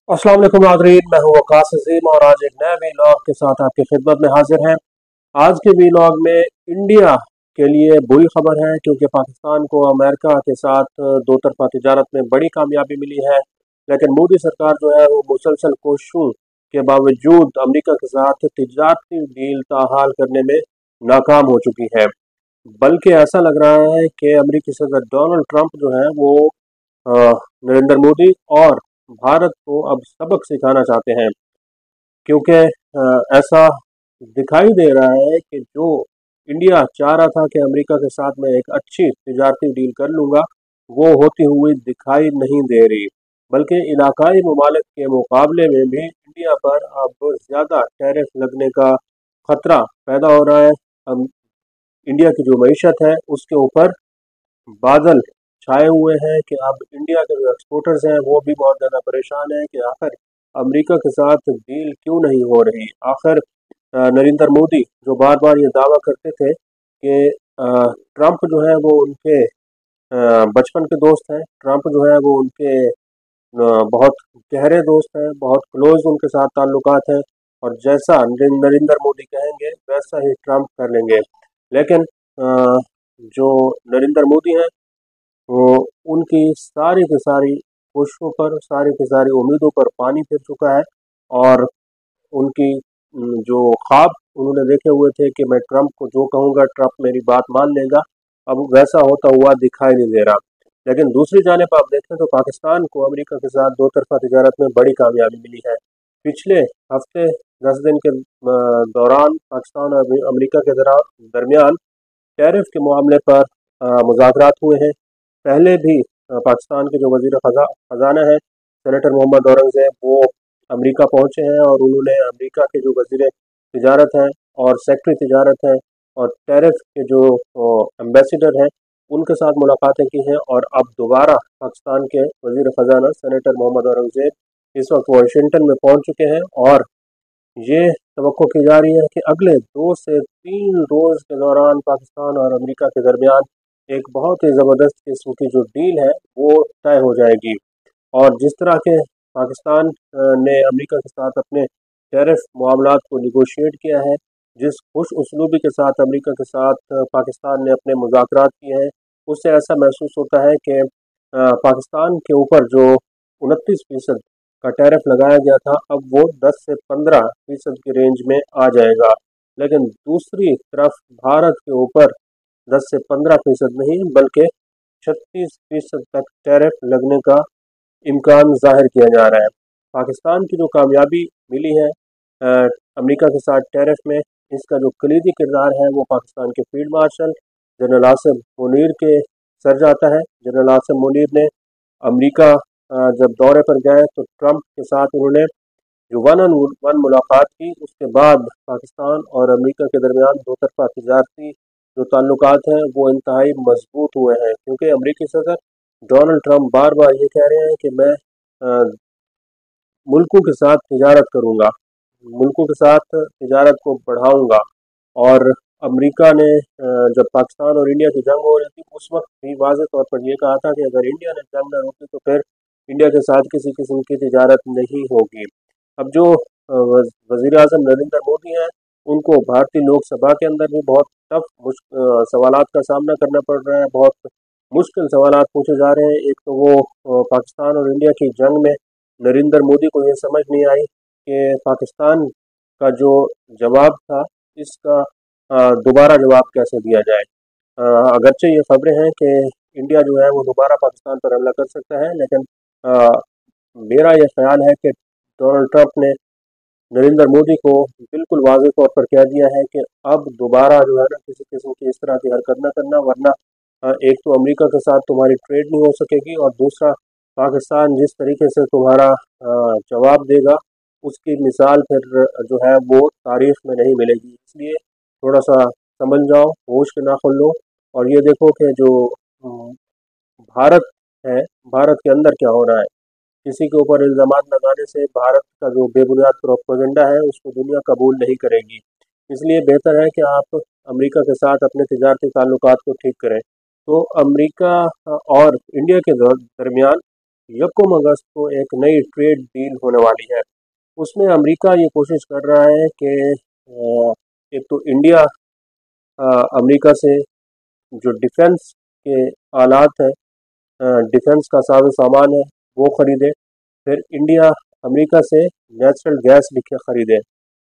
अस्सलाम वालेकुम नाज़रीन, मैं हूँ वकास अजीम और आज एक नए वीलॉग के साथ आपकी खिदमत में हाजिर हैं। आज के वीलॉग में इंडिया के लिए बुरी खबर है क्योंकि पाकिस्तान को अमेरिका के साथ दो तरफा तिजारत में बड़ी कामयाबी मिली है। लेकिन मोदी सरकार जो है वो मुसलसल कोशिशों के बावजूद अमेरिका के साथ तिजारती डील ताहाल करने में नाकाम हो चुकी है। बल्कि ऐसा लग रहा है कि अमेरिकी सदर डोनाल्ड ट्रंप जो है वो अ, नरेंद्र मोदी और भारत को अब सबक सिखाना चाहते हैं क्योंकि ऐसा दिखाई दे रहा है कि जो इंडिया चाह रहा था कि अमेरिका के साथ मैं एक अच्छी तिजारती डील कर लूँगा, वो होती हुई दिखाई नहीं दे रही। बल्कि इलाकाई ममालिक के मुकाबले में भी इंडिया पर अब ज़्यादा टैरिफ लगने का खतरा पैदा हो रहा है। हम इंडिया की जो मईशत है उसके ऊपर बादल छाए हुए हैं कि अब इंडिया के जो एक्सपोर्टर्स हैं वो भी बहुत ज़्यादा परेशान हैं कि आखिर अमेरिका के साथ डील क्यों नहीं हो रही। आखिर नरेंद्र मोदी जो बार बार ये दावा करते थे कि ट्रंप जो है वो उनके बचपन के दोस्त हैं, ट्रंप जो है वो उनके बहुत गहरे दोस्त हैं, बहुत क्लोज उनके साथ ताल्लुकात हैं और जैसा नरेंद्र मोदी कहेंगे वैसा ही ट्रंप कर लेंगे। लेकिन जो नरेंद्र मोदी हैं वो उनकी सारी की सारी कोशिशों पर, सारी की सारी उम्मीदों पर पानी फिर चुका है और उनकी जो ख्वाब उन्होंने देखे हुए थे कि मैं ट्रंप को जो कहूँगा ट्रंप मेरी बात मान लेगा, अब वैसा होता हुआ दिखाई नहीं दे रहा। लेकिन दूसरी जानिब आप देखें तो पाकिस्तान को अमेरिका के साथ दो तरफा तिजारत में बड़ी कामयाबी मिली है। पिछले हफ्ते 10 दिन के दौरान पाकिस्तान और अमेरिका के दरमियान टैरिफ के मामले पर मुज़ाकरात हुए हैं। पहले भी पाकिस्तान के जो वज़ीर ख़जाना है सेनेटर मोहम्मद औरंगज़ेब वो अमेरिका पहुंचे हैं और उन्होंने अमेरिका के जो वज़ीर तिजारत हैं और सेक्रेटरी तिजारत हैं और टैरिफ के जो एम्बेसडर हैं उनके साथ मुलाकातें की हैं और अब दोबारा पाकिस्तान के वज़ीर ख़जाना सेनेटर मोहम्मद औरंगज़ेब इस वक्त वाशिंगटन में पहुंच चुके हैं और ये तवक्को की जा रही है कि अगले 2 से 3 रोज़ के दौरान पाकिस्तान और अमेरिका के दरमियान एक बहुत ही ज़बरदस्त किस्म की जो डील है वो तय हो जाएगी। और जिस तरह के पाकिस्तान ने अमेरिका के साथ अपने टैरिफ मामलात को निगोशिएट किया है, जिस खुश उसलूबी के साथ अमेरिका के साथ पाकिस्तान ने अपने मुज़ाकरात किए हैं, उससे ऐसा महसूस होता है कि पाकिस्तान के ऊपर जो 29% का टैरिफ लगाया गया था अब वो 10 से 15% की रेंज में आ जाएगा। लेकिन दूसरी तरफ भारत के ऊपर 10 से 15% नहीं बल्कि 36% तक टैरिफ लगने का इम्कान ज़ाहिर किया जा रहा है। पाकिस्तान की जो कामयाबी मिली है अमेरिका के साथ टैरिफ में, इसका जो कलीदी किरदार है वो पाकिस्तान के field marshal general Asim Munir के सर जाता है। जनरल आसिम मुनीर ने अमेरिका जब दौरे पर गए तो ट्रंप के साथ उन्होंने जो वन ऑन वन मुलाकात की, उसके बाद पाकिस्तान और अमेरिका के दरमियान दो तरफा तजारती जो ताल्लुकात हैं वो इंतहाई मजबूत हुए हैं क्योंकि अमेरिकी सदर डोनाल्ड ट्रंप बार बार ये कह रहे हैं कि मैं अ, मुल्कों के साथ तिजारत करूंगा, मुल्कों के साथ तिजारत को बढ़ाऊंगा। और अमेरिका ने जब पाकिस्तान और इंडिया की जंग हो रही थी उस वक्त भी वाज़ेह तौर पर यह कहा था कि अगर इंडिया ने जंग न रोकी तो फिर इंडिया के साथ किसी किस्म की तिजारत नहीं होगी। अब जो वज़ीर आज़म नरेंद्र मोदी हैं उनको भारतीय लोकसभा के अंदर भी बहुत टफ सवालात का सामना करना पड़ रहा है, बहुत मुश्किल सवालात पूछे जा रहे हैं। एक तो वो पाकिस्तान और इंडिया की जंग में नरेंद्र मोदी को ये समझ नहीं आई कि पाकिस्तान का जो जवाब था इसका दोबारा जवाब कैसे दिया जाए। अगरचे ये खबरें हैं कि इंडिया जो है वो दोबारा पाकिस्तान पर हमला कर सकता है, लेकिन अ, मेरा ये ख्याल है कि डोनाल्ड ट्रंप ने नरेंद्र मोदी को बिल्कुल वाज़ेह तौर पर कह दिया है कि अब दोबारा जो है ना किसी किस्म की इस तरह की हरकत न करना, वरना एक तो अमेरिका के साथ तुम्हारी ट्रेड नहीं हो सकेगी और दूसरा पाकिस्तान जिस तरीके से तुम्हारा जवाब देगा उसकी मिसाल फिर जो है वो तारीख में नहीं मिलेगी। इसलिए थोड़ा सा समझ जाओ, होश के नाखुन लो और ये देखो कि जो अ, भारत है, भारत के अंदर क्या हो रहा है। किसी के ऊपर इल्ज़ामात लगाने से भारत का जो बेबुनियाद प्रोपेगेंडा है उसको दुनिया कबूल नहीं करेगी। इसलिए बेहतर है कि आप अमेरिका के साथ अपने तिजारती ताल्लुकात को ठीक करें। तो अमेरिका और इंडिया के दरमियान यकम अगस्त को एक नई ट्रेड डील होने वाली है। उसमें अमेरिका ये कोशिश कर रहा है कि एक तो इंडिया अमेरिका से जो डिफेंस के आलात हैं, डिफेंस का साजो सामान है, वो ख़रीदे। फिर इंडिया अमेरिका से नेचुरल गैस लिखे ख़रीदे,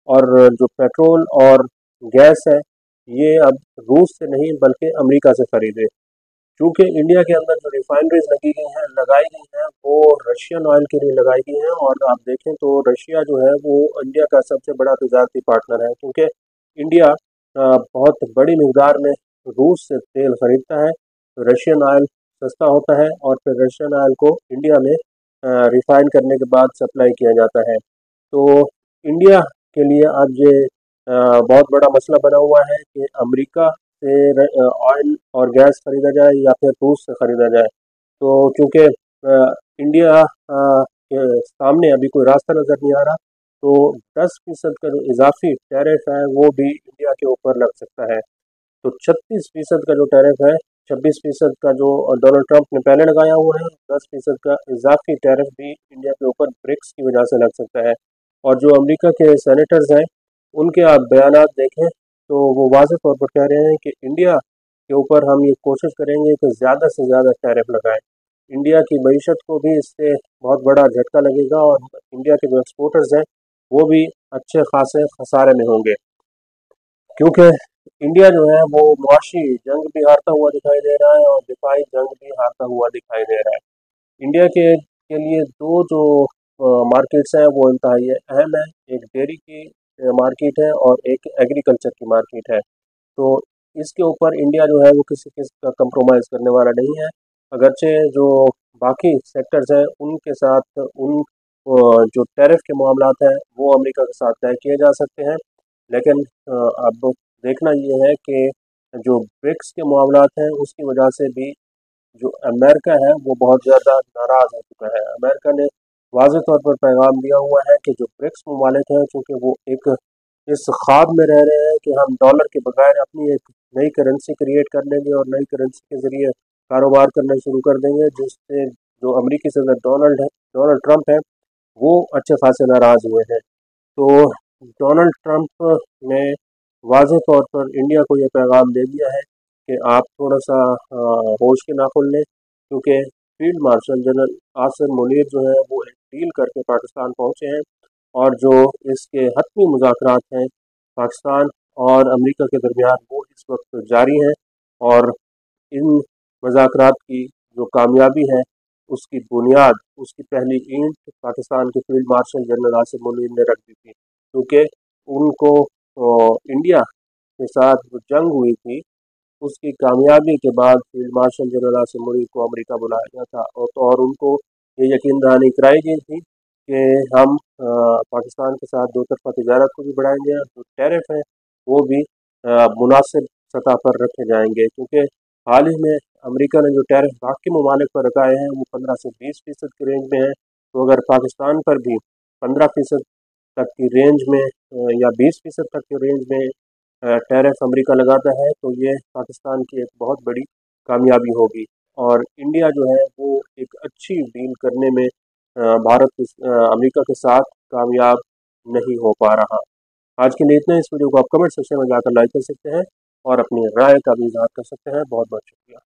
और जो पेट्रोल और गैस है ये अब रूस से नहीं बल्कि अमेरिका से ख़रीदे। क्योंकि इंडिया के अंदर जो रिफाइनरीज लगाई गई हैं वो रशियन ऑयल के लिए लगाई गई हैं, और आप देखें तो रशिया जो है वो इंडिया का सबसे बड़ा तजारती पार्टनर है, क्योंकि इंडिया बहुत बड़ी मिकदार में रूस से तेल ख़रीदता है। तो रशियन ऑयल सस्ता होता है और फिर रशियन ऑयल को इंडिया में रिफाइन करने के बाद सप्लाई किया जाता है। तो इंडिया के लिए अब ये बहुत बड़ा मसला बना हुआ है कि अमेरिका से ऑयल और गैस ख़रीदा जाए या फिर रूस से ख़रीदा जाए। तो चूँकि इंडिया के सामने अभी कोई रास्ता नज़र नहीं आ रहा, तो 10% का जो इजाफी टैरिफ है वो भी इंडिया के ऊपर लग सकता है। तो 36% का जो टैरिफ है, 26% का जो डोनाल्ड ट्रंप ने पहले लगाया हुआ है, 10% का इजाफी टैरिफ भी इंडिया के ऊपर ब्रिक्स की वजह से लग सकता है। और जो अमेरिका के सेनेटर्स हैं उनके आप बयानात देखें तो वो वाज़ेह तौर पर कह रहे हैं कि इंडिया के ऊपर हम ये कोशिश करेंगे कि ज़्यादा से ज़्यादा टैरिफ लगाएं। इंडिया की मईशत को भी इससे बहुत बड़ा झटका लगेगा, और इंडिया के जो एक्सपोर्टर्स हैं वो भी अच्छे खासे खसारे में होंगे, क्योंकि इंडिया जो है वो मुआशी जंग भी हारता हुआ दिखाई दे रहा है और दिफाई जंग भी हारता हुआ दिखाई दे रहा है। इंडिया के लिए दो जो मार्केट्स हैं वो इंतहाई अहम है। एक डेयरी की मार्केट है और एक एग्रीकल्चर की मार्केट है। तो इसके ऊपर इंडिया जो है वो किसी किस्म का कंप्रोमाइज़ करने वाला नहीं है। अगरचे जो बाकी सेक्टर्स हैं उनके साथ जो टैरिफ के मामलात हैं वो अमेरिका के साथ तय किए जा सकते हैं, लेकिन अब देखना ये है कि जो ब्रिक्स के मामलात हैं उसकी वजह से भी जो अमेरिका है वो बहुत ज़्यादा नाराज़ हो चुका है। अमेरिका ने वाज़ेह तौर पर पैगाम दिया हुआ है कि जो ब्रिक्स ममालिक हैं, चूँकि वो एक इस ख्वाब में रह रहे हैं कि हम डॉलर के बगैर अपनी एक नई करेंसी क्रिएट कर लेंगे और नई करेंसी के ज़रिए कारोबार करना शुरू कर देंगे, जिससे जो अमेरिकी सदर डोनाल्ड ट्रंप है वो अच्छे खासे नाराज़ हुए हैं। तो डोनाल्ड ट्रंप ने वाज़ेह तौर पर इंडिया को ये पैगाम दे दिया है कि आप थोड़ा सा होश के नाखुन लें, क्योंकि field marshal general Asim Munir जो है वो एक डील करके पाकिस्तान पहुँचे हैं, और जो इसके हतमी मुज़ाकरात हैं पाकिस्तान और अमेरिका के दरमियान वो इस वक्त जारी हैं, और इन मुज़ाकरात की जो कामयाबी है उसकी बुनियाद, उसकी पहली ईंट पाकिस्तान के field marshal general Asim Munir ने रख दी थी, क्योंकि उनको इंडिया के साथ जो जंग हुई थी उसकी कामयाबी के बाद field marshal general Asim Munir को अमेरिका बुलाया गया था, और उनको ये यकीन दहानी कराई गई थी कि हम पाकिस्तान के साथ दो तरफा तजारत को भी बढ़ाएंगे, और जो टैरिफ है वो भी मुनासिब सतह पर रखे जाएंगे, क्योंकि हाल ही में अमेरिका ने जो टैरिफ बाकी ममालिक पर लगाए हैं वो 15 से 20% की रेंज में है। तो अगर पाकिस्तान पर भी 15% तक की रेंज में या 20% तक की रेंज में टैरिफ अमेरिका लगाता है तो ये पाकिस्तान की एक बहुत बड़ी कामयाबी होगी, और इंडिया जो है वो एक अच्छी डील करने में अमेरिका के साथ कामयाब नहीं हो पा रहा। आज के लिए इतना। इस वीडियो को आप कमेंट सेक्शन में जाकर लाइक कर सकते हैं और अपनी राय का भी इजहार कर सकते हैं। बहुत बहुत शुक्रिया।